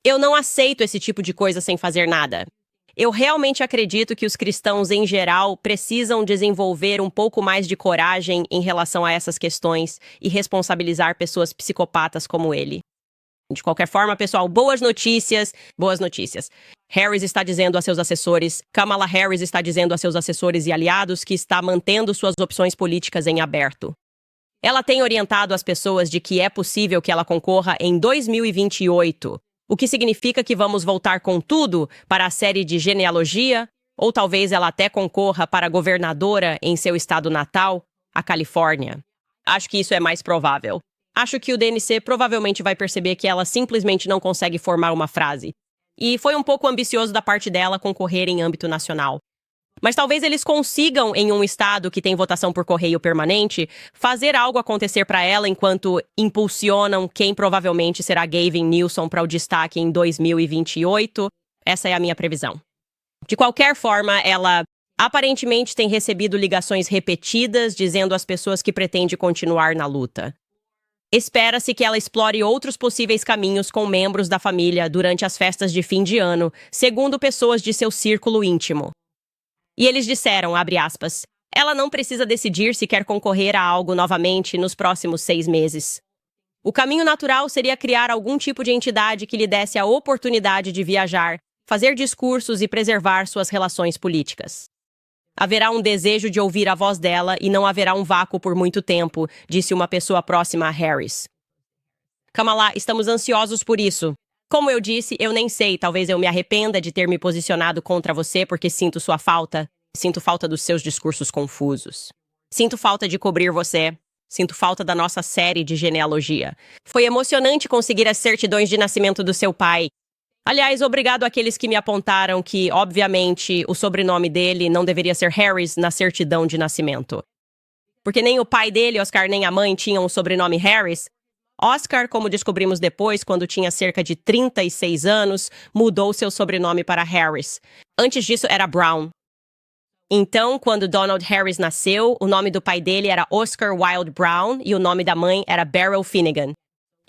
Eu não aceito esse tipo de coisa sem fazer nada. Eu realmente acredito que os cristãos, em geral, precisam desenvolver um pouco mais de coragem em relação a essas questões e responsabilizar pessoas psicopatas como ele. De qualquer forma, pessoal, boas notícias. Harris está dizendo a seus assessores, Kamala Harris está dizendo a seus assessores e aliados que está mantendo suas opções políticas em aberto. Ela tem orientado as pessoas de que é possível que ela concorra em 2028. O que significa que vamos voltar com tudo para a série de genealogia, ou talvez ela até concorra para governadora em seu estado natal, a Califórnia. Acho que isso é mais provável. Acho que o DNC provavelmente vai perceber que ela simplesmente não consegue formar uma frase. E foi um pouco ambicioso da parte dela concorrer em âmbito nacional. Mas talvez eles consigam, em um estado que tem votação por correio permanente, fazer algo acontecer para ela enquanto impulsionam quem provavelmente será Gavin Newsom para o destaque em 2028. Essa é a minha previsão. De qualquer forma, ela aparentemente tem recebido ligações repetidas dizendo às pessoas que pretende continuar na luta. Espera-se que ela explore outros possíveis caminhos com membros da família durante as festas de fim de ano, segundo pessoas de seu círculo íntimo. E eles disseram, abre aspas, ela não precisa decidir se quer concorrer a algo novamente nos próximos 6 meses. O caminho natural seria criar algum tipo de entidade que lhe desse a oportunidade de viajar, fazer discursos e preservar suas relações políticas. Haverá um desejo de ouvir a voz dela e não haverá um vácuo por muito tempo, disse uma pessoa próxima a Harris. Kamala, estamos ansiosos por isso. Como eu disse, eu nem sei, talvez eu me arrependa de ter me posicionado contra você porque sinto sua falta. Sinto falta dos seus discursos confusos. Sinto falta de cobrir você. Sinto falta da nossa série de genealogia. Foi emocionante conseguir as certidões de nascimento do seu pai. Aliás, obrigado àqueles que me apontaram que, obviamente, o sobrenome dele não deveria ser Harris na certidão de nascimento. Porque nem o pai dele, Oscar, nem a mãe tinham o sobrenome Harris. Oscar, como descobrimos depois, quando tinha cerca de 36 anos, mudou seu sobrenome para Harris. Antes disso, era Brown. Então, quando Donald Harris nasceu, o nome do pai dele era Oscar Wilde Brown e o nome da mãe era Beryl Finnegan.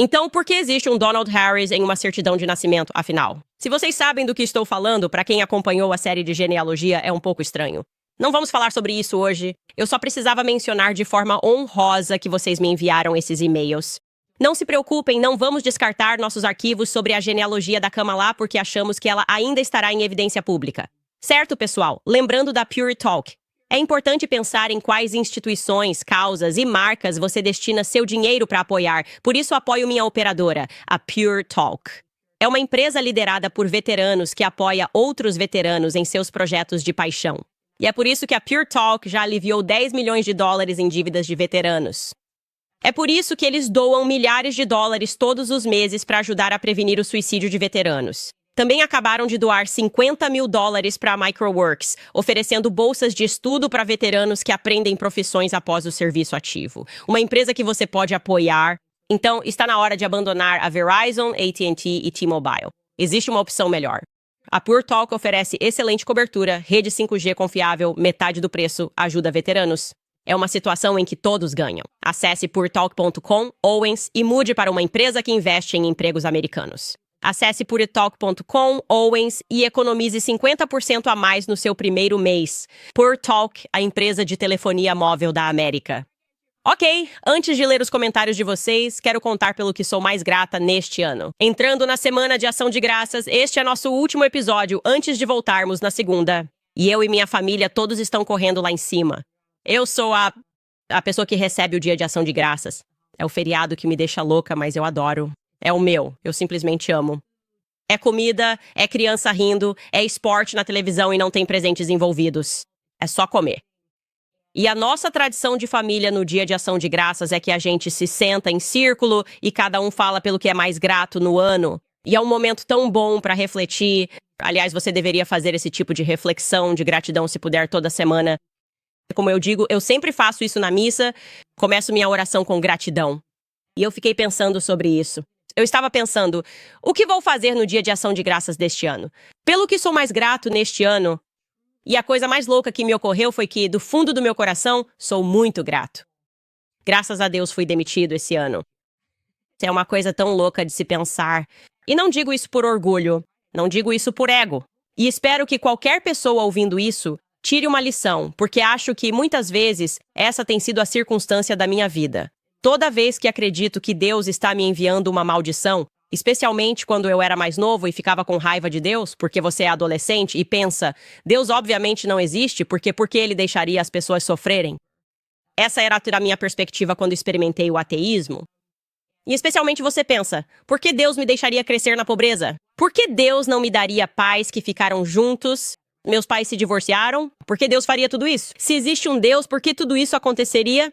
Então, por que existe um Donald Harris em uma certidão de nascimento, afinal? Se vocês sabem do que estou falando, para quem acompanhou a série de genealogia, é um pouco estranho. Não vamos falar sobre isso hoje. Eu só precisava mencionar de forma honrosa que vocês me enviaram esses e-mails. Não se preocupem, não vamos descartar nossos arquivos sobre a genealogia da Kamala porque achamos que ela ainda estará em evidência pública. Certo, pessoal? Lembrando da Pure Talk. É importante pensar em quais instituições, causas e marcas você destina seu dinheiro para apoiar. Por isso, apoio minha operadora, a Pure Talk. É uma empresa liderada por veteranos que apoia outros veteranos em seus projetos de paixão. E é por isso que a Pure Talk já aliviou 10 milhões de dólares em dívidas de veteranos. É por isso que eles doam milhares de dólares todos os meses para ajudar a prevenir o suicídio de veteranos. Também acabaram de doar 50 mil dólares para a Microworks, oferecendo bolsas de estudo para veteranos que aprendem profissões após o serviço ativo. Uma empresa que você pode apoiar. Então, está na hora de abandonar a Verizon, AT&T e T-Mobile. Existe uma opção melhor. A Pure Talk oferece excelente cobertura, rede 5G confiável, metade do preço, ajuda veteranos. É uma situação em que todos ganham. Acesse puretalk.com, Owens, e mude para uma empresa que investe em empregos americanos. Acesse puretalk.com, Owens, e economize 50% a mais no seu primeiro mês. Pure Talk, a empresa de telefonia móvel da América. Ok, antes de ler os comentários de vocês, quero contar pelo que sou mais grata neste ano. Entrando na Semana de Ação de Graças, este é nosso último episódio antes de voltarmos na segunda. E eu e minha família todos estão correndo lá em cima. Eu sou a pessoa que recebe o Dia de Ação de Graças. É o feriado que me deixa louca, mas eu adoro. É o meu, eu simplesmente amo. É comida, é criança rindo, é esporte na televisão e não tem presentes envolvidos. É só comer. E a nossa tradição de família no Dia de Ação de Graças é que a gente se senta em círculo e cada um fala pelo que é mais grato no ano. E é um momento tão bom para refletir. Aliás, você deveria fazer esse tipo de reflexão de gratidão se puder toda semana. Como eu digo, eu sempre faço isso na missa, começo minha oração com gratidão. E eu fiquei pensando sobre isso. Eu estava pensando, o que vou fazer no Dia de Ação de Graças deste ano? Pelo que sou mais grato neste ano, e a coisa mais louca que me ocorreu foi que, do fundo do meu coração, sou muito grato. Graças a Deus fui demitido esse ano. É uma coisa tão louca de se pensar. E não digo isso por orgulho, não digo isso por ego. E espero que qualquer pessoa ouvindo isso tire uma lição, porque acho que, muitas vezes, essa tem sido a circunstância da minha vida. Toda vez que acredito que Deus está me enviando uma maldição, especialmente quando eu era mais novo e ficava com raiva de Deus, porque você é adolescente e pensa, Deus obviamente não existe, porque por que ele deixaria as pessoas sofrerem? Essa era a minha perspectiva quando experimentei o ateísmo. E especialmente você pensa, por que Deus me deixaria crescer na pobreza? Por que Deus não me daria pais que ficaram juntos? Meus pais se divorciaram? Por que Deus faria tudo isso? Se existe um Deus, por que tudo isso aconteceria?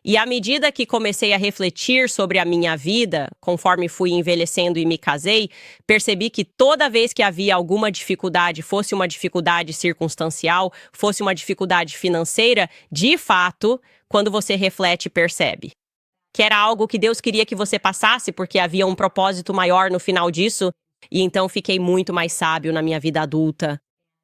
E à medida que comecei a refletir sobre a minha vida, conforme fui envelhecendo e me casei, percebi que toda vez que havia alguma dificuldade, fosse uma dificuldade circunstancial, fosse uma dificuldade financeira, de fato, quando você reflete, percebe. Que era algo que Deus queria que você passasse, porque havia um propósito maior no final disso, e então fiquei muito mais sábio na minha vida adulta.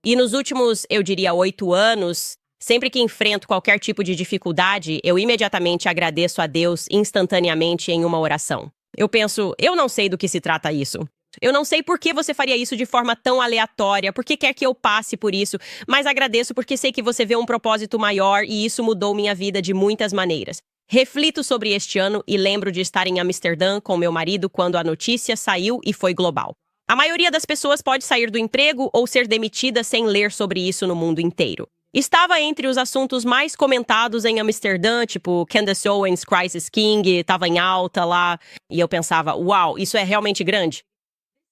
E nos últimos, eu diria, 8 anos, sempre que enfrento qualquer tipo de dificuldade, eu imediatamente agradeço a Deus instantaneamente em uma oração. Eu penso, eu não sei do que se trata isso. Eu não sei por que você faria isso de forma tão aleatória, por que quer que eu passe por isso, mas agradeço porque sei que você vê um propósito maior e isso mudou minha vida de muitas maneiras. Reflito sobre este ano e lembro de estar em Amsterdã com meu marido quando a notícia saiu e foi global. A maioria das pessoas pode sair do emprego ou ser demitida sem ler sobre isso no mundo inteiro. Estava entre os assuntos mais comentados em Amsterdã, tipo Candace Owens, Crisis King, estava em alta lá. E eu pensava, uau, isso é realmente grande.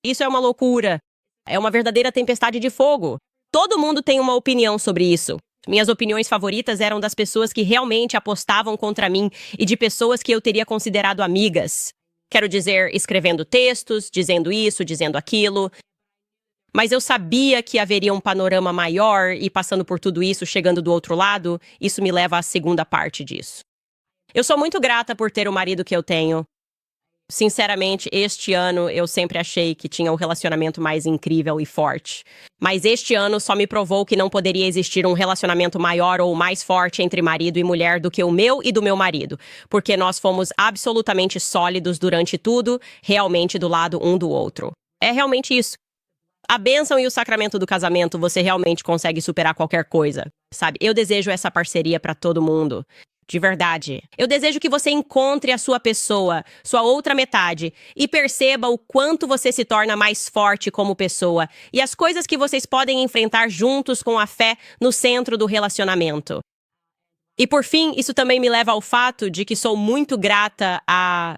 Isso é uma loucura. É uma verdadeira tempestade de fogo. Todo mundo tem uma opinião sobre isso. Minhas opiniões favoritas eram das pessoas que realmente apostavam contra mim e de pessoas que eu teria considerado amigas. Quero dizer, escrevendo textos, dizendo isso, dizendo aquilo. Mas eu sabia que haveria um panorama maior e passando por tudo isso, chegando do outro lado, isso me leva à segunda parte disso. Eu sou muito grata por ter o marido que eu tenho. Sinceramente, este ano eu sempre achei que tinha o relacionamento mais incrível e forte. Mas este ano só me provou que não poderia existir um relacionamento maior ou mais forte entre marido e mulher do que o meu e do meu marido, porque nós fomos absolutamente sólidos durante tudo, realmente do lado um do outro. É realmente isso. A bênção e o sacramento do casamento, você realmente consegue superar qualquer coisa, sabe? Eu desejo essa parceria para todo mundo. De verdade. Eu desejo que você encontre a sua pessoa, sua outra metade, e perceba o quanto você se torna mais forte como pessoa e as coisas que vocês podem enfrentar juntos com a fé no centro do relacionamento. E por fim, isso também me leva ao fato de que sou muito grata a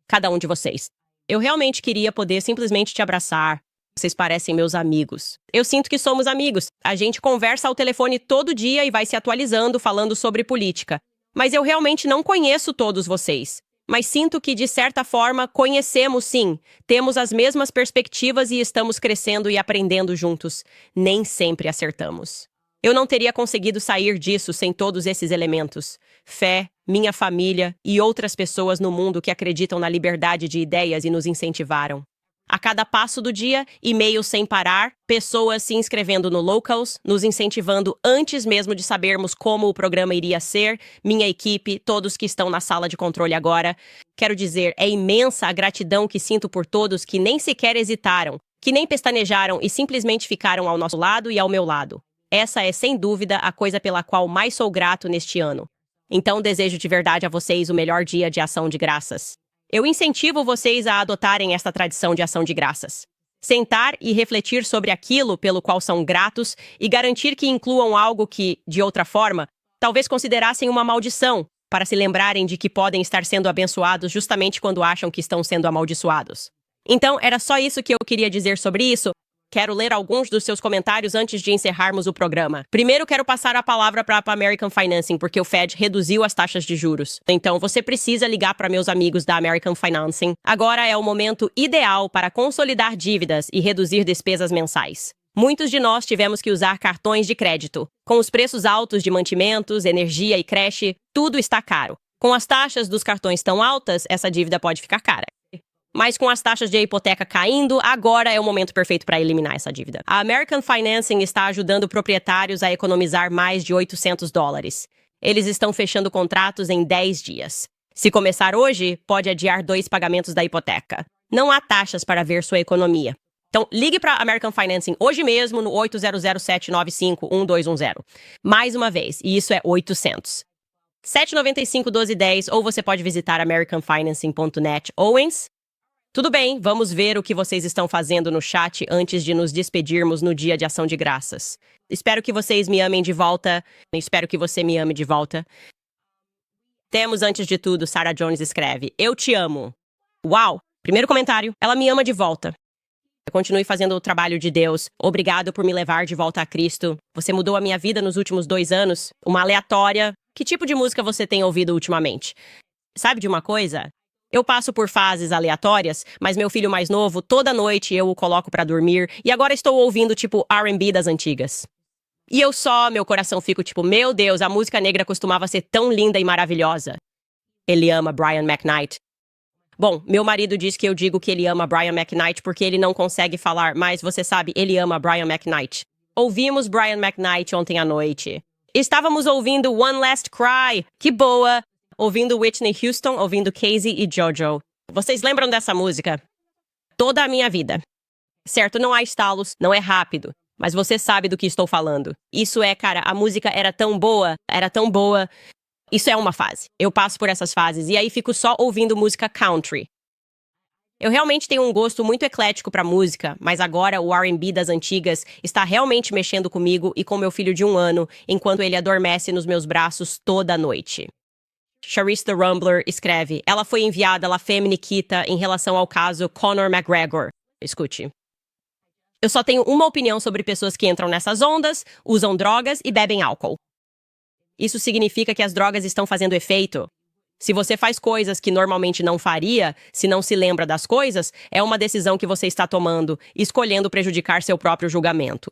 cada um de vocês. Eu realmente queria poder simplesmente te abraçar. Vocês parecem meus amigos. Eu sinto que somos amigos. A gente conversa ao telefone todo dia e vai se atualizando falando sobre política. Mas eu realmente não conheço todos vocês. Mas sinto que, de certa forma, conhecemos sim. Temos as mesmas perspectivas e estamos crescendo e aprendendo juntos. Nem sempre acertamos. Eu não teria conseguido sair disso sem todos esses elementos. Fé, minha família e outras pessoas no mundo que acreditam na liberdade de ideias e nos incentivaram. A cada passo do dia, e-mails sem parar, pessoas se inscrevendo no Locals, nos incentivando antes mesmo de sabermos como o programa iria ser, minha equipe, todos que estão na sala de controle agora. Quero dizer, é imensa a gratidão que sinto por todos que nem sequer hesitaram, que nem pestanejaram e simplesmente ficaram ao nosso lado e ao meu lado. Essa é, sem dúvida, a coisa pela qual mais sou grato neste ano. Então, desejo de verdade a vocês o melhor dia de ação de graças. Eu incentivo vocês a adotarem esta tradição de ação de graças. Sentar e refletir sobre aquilo pelo qual são gratos e garantir que incluam algo que, de outra forma, talvez considerassem uma maldição, para se lembrarem de que podem estar sendo abençoados justamente quando acham que estão sendo amaldiçoados. Então, era só isso que eu queria dizer sobre isso. Quero ler alguns dos seus comentários antes de encerrarmos o programa. Primeiro, quero passar a palavra para a American Financing, porque o Fed reduziu as taxas de juros. Então, você precisa ligar para meus amigos da American Financing. Agora é o momento ideal para consolidar dívidas e reduzir despesas mensais. Muitos de nós tivemos que usar cartões de crédito. Com os preços altos de mantimentos, energia e creche, tudo está caro. Com as taxas dos cartões tão altas, essa dívida pode ficar cara. Mas com as taxas de hipoteca caindo, agora é o momento perfeito para eliminar essa dívida. A American Financing está ajudando proprietários a economizar mais de $800. Eles estão fechando contratos em 10 dias. Se começar hoje, pode adiar 2 pagamentos da hipoteca. Não há taxas para ver sua economia. Então, ligue para a American Financing hoje mesmo no 800-795-1210. Mais uma vez, e isso é 800. 795-1210, ou você pode visitar americanfinancing.net. Owens? Tudo bem, vamos ver o que vocês estão fazendo no chat antes de nos despedirmos no Dia de Ação de Graças. Espero que vocês me amem de volta. Espero que você me ame de volta. Temos, antes de tudo, Sarah Jones escreve: Eu te amo. Uau! Primeiro comentário. Ela me ama de volta. Eu continue fazendo o trabalho de Deus. Obrigado por me levar de volta a Cristo. Você mudou a minha vida nos últimos 2 anos. Uma aleatória. Que tipo de música você tem ouvido ultimamente? Sabe de uma coisa? Eu passo por fases aleatórias, mas meu filho mais novo, toda noite eu o coloco pra dormir, e agora estou ouvindo tipo R&B das antigas. E meu coração fica tipo, meu Deus, a música negra costumava ser tão linda e maravilhosa. Ele ama Brian McKnight. Bom, meu marido diz que eu digo que ele ama Brian McKnight porque ele não consegue falar, mas você sabe, ele ama Brian McKnight. Ouvimos Brian McKnight ontem à noite. Estávamos ouvindo One Last Cry. Que boa! Ouvindo Whitney Houston, ouvindo Casey e Jojo. Vocês lembram dessa música? Toda a minha vida. Certo, não há estalos, não é rápido, mas você sabe do que estou falando. Isso é, cara, a música era tão boa. Isso é uma fase. Eu passo por essas fases e aí fico só ouvindo música country. Eu realmente tenho um gosto muito eclético pra música, mas agora o R&B das antigas está realmente mexendo comigo e com meu filho de 1 ano, enquanto ele adormece nos meus braços toda noite. Charisse the Rumbler escreve: ela foi enviada La Femme Nikita em relação ao caso Conor McGregor. Escute. Eu só tenho uma opinião sobre pessoas que entram nessas ondas, usam drogas e bebem álcool. Isso significa que as drogas estão fazendo efeito. Se você faz coisas que normalmente não faria, se não se lembra das coisas, é uma decisão que você está tomando, escolhendo prejudicar seu próprio julgamento.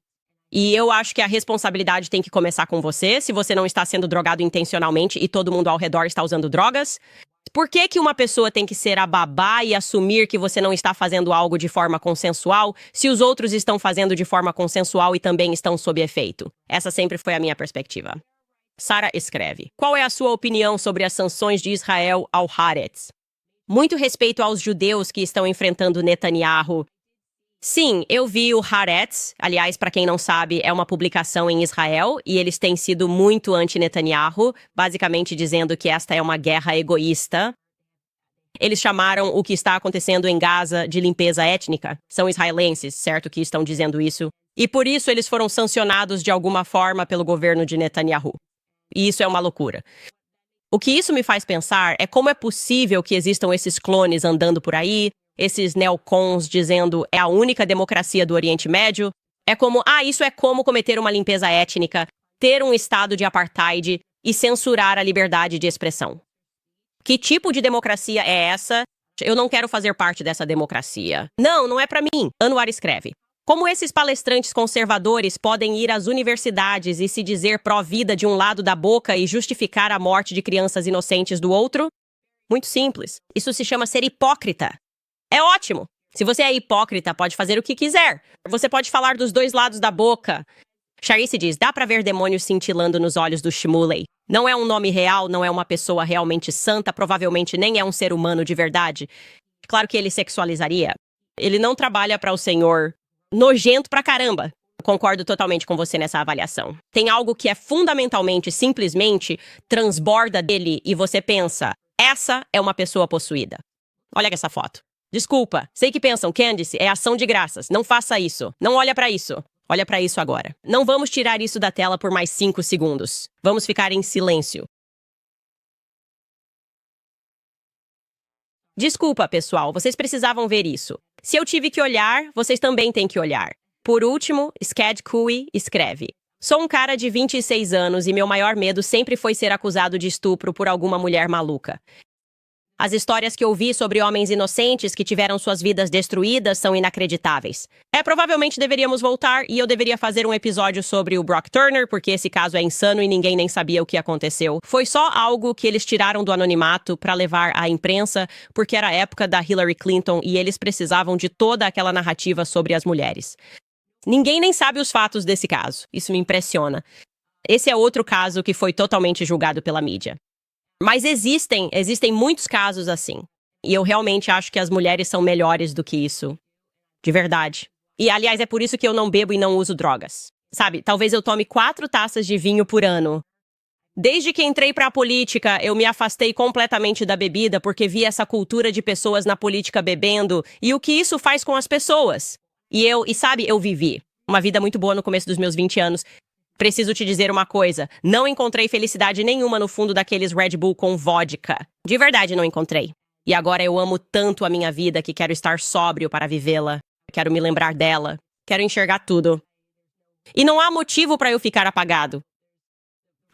E eu acho que a responsabilidade tem que começar com você, se você não está sendo drogado intencionalmente e todo mundo ao redor está usando drogas. Por que que uma pessoa tem que ser a babá e assumir que você não está fazendo algo de forma consensual, se os outros estão fazendo de forma consensual e também estão sob efeito? Essa sempre foi a minha perspectiva. Sara escreve: qual é a sua opinião sobre as sanções de Israel ao Haaretz? Muito respeito aos judeus que estão enfrentando Netanyahu. Sim, eu vi o Haaretz, aliás, para quem não sabe, é uma publicação em Israel e eles têm sido muito anti-Netanyahu, basicamente dizendo que esta é uma guerra egoísta. Eles chamaram o que está acontecendo em Gaza de limpeza étnica. São israelenses, certo, que estão dizendo isso. E por isso eles foram sancionados de alguma forma pelo governo de Netanyahu. E isso é uma loucura. O que isso me faz pensar é como é possível que existam esses clones andando por aí, esses neocons dizendo é a única democracia do Oriente Médio. É como, isso é como cometer uma limpeza étnica, ter um estado de apartheid e censurar a liberdade de expressão. Que tipo de democracia é essa? Eu não quero fazer parte dessa democracia. Não é pra mim. Anwar escreve: como esses palestrantes conservadores podem ir às universidades e se dizer pró-vida de um lado da boca e justificar a morte de crianças inocentes do outro? Muito simples. Isso se chama ser hipócrita. É ótimo. Se você é hipócrita, pode fazer o que quiser. Você pode falar dos dois lados da boca. Charisse diz: dá pra ver demônios cintilando nos olhos do Shmuley. Não é um nome real, não é uma pessoa realmente santa, provavelmente nem é um ser humano de verdade. Claro que ele sexualizaria. Ele não trabalha para o Senhor. Nojento pra caramba. Concordo totalmente com você nessa avaliação. Tem algo que é fundamentalmente, simplesmente, transborda dele e você pensa: essa é uma pessoa possuída. Olha essa foto. Desculpa, sei que pensam, Candice, é ação de graças. Não faça isso. Não olha pra isso. Olha pra isso agora. Não vamos tirar isso da tela por mais 5 segundos. Vamos ficar em silêncio. Desculpa, pessoal, vocês precisavam ver isso. Se eu tive que olhar, vocês também têm que olhar. Por último, Skad Cui escreve: sou um cara de 26 anos e meu maior medo sempre foi ser acusado de estupro por alguma mulher maluca. As histórias que ouvi sobre homens inocentes que tiveram suas vidas destruídas são inacreditáveis. Provavelmente deveríamos voltar e eu deveria fazer um episódio sobre o Brock Turner, porque esse caso é insano e ninguém nem sabia o que aconteceu. Foi só algo que eles tiraram do anonimato para levar à imprensa, porque era a época da Hillary Clinton e eles precisavam de toda aquela narrativa sobre as mulheres. Ninguém nem sabe os fatos desse caso. Isso me impressiona. Esse é outro caso que foi totalmente julgado pela mídia. Mas existem muitos casos assim. E eu realmente acho que as mulheres são melhores do que isso. De verdade. E, aliás, é por isso que eu não bebo e não uso drogas. Sabe, talvez eu tome 4 taças de vinho por ano. Desde que entrei pra política, eu me afastei completamente da bebida porque vi essa cultura de pessoas na política bebendo e o que isso faz com as pessoas. Eu vivi uma vida muito boa no começo dos meus 20 anos. Preciso te dizer uma coisa, não encontrei felicidade nenhuma no fundo daqueles Red Bull com vodka. De verdade não encontrei. E agora eu amo tanto a minha vida que quero estar sóbrio para vivê-la. Quero me lembrar dela. Quero enxergar tudo. E não há motivo para eu ficar apagado.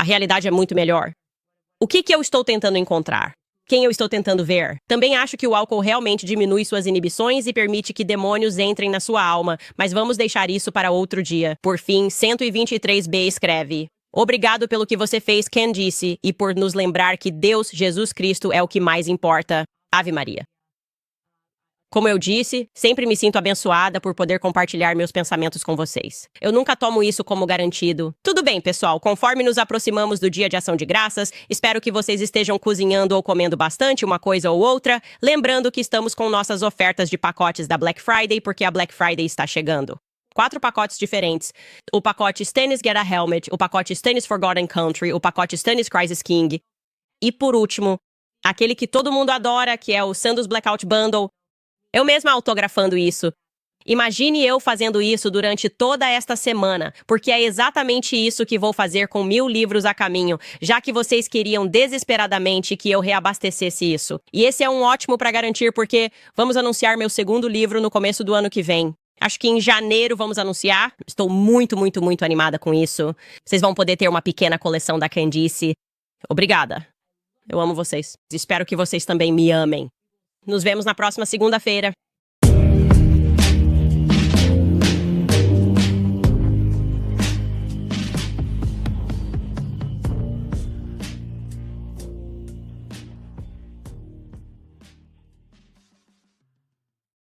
A realidade é muito melhor. O que eu estou tentando encontrar? Quem eu estou tentando ver? Também acho que o álcool realmente diminui suas inibições e permite que demônios entrem na sua alma, mas vamos deixar isso para outro dia. Por fim, 123B escreve: obrigado pelo que você fez, Candice, e por nos lembrar que Deus, Jesus Cristo, é o que mais importa. Ave Maria. Como eu disse, sempre me sinto abençoada por poder compartilhar meus pensamentos com vocês. Eu nunca tomo isso como garantido. Tudo bem, pessoal, conforme nos aproximamos do Dia de Ação de Graças, espero que vocês estejam cozinhando ou comendo bastante uma coisa ou outra, lembrando que estamos com nossas ofertas de pacotes da Black Friday, porque a Black Friday está chegando. 4 pacotes diferentes. O pacote Stannis Get a Helmet, o pacote Stannis Forgotten Country, o pacote Stannis Crisis King. E por último, aquele que todo mundo adora, que é o Sandos Blackout Bundle. Eu mesma autografando isso. Imagine eu fazendo isso durante toda esta semana, porque é exatamente isso que vou fazer com 1000 livros a caminho, já que vocês queriam desesperadamente que eu reabastecesse isso. E esse é um ótimo para garantir, porque vamos anunciar meu segundo livro no começo do ano que vem. Acho que em janeiro vamos anunciar. Estou muito, muito, muito animada com isso. Vocês vão poder ter uma pequena coleção da Candice. Obrigada. Eu amo vocês. Espero que vocês também me amem. Nos vemos na próxima segunda-feira.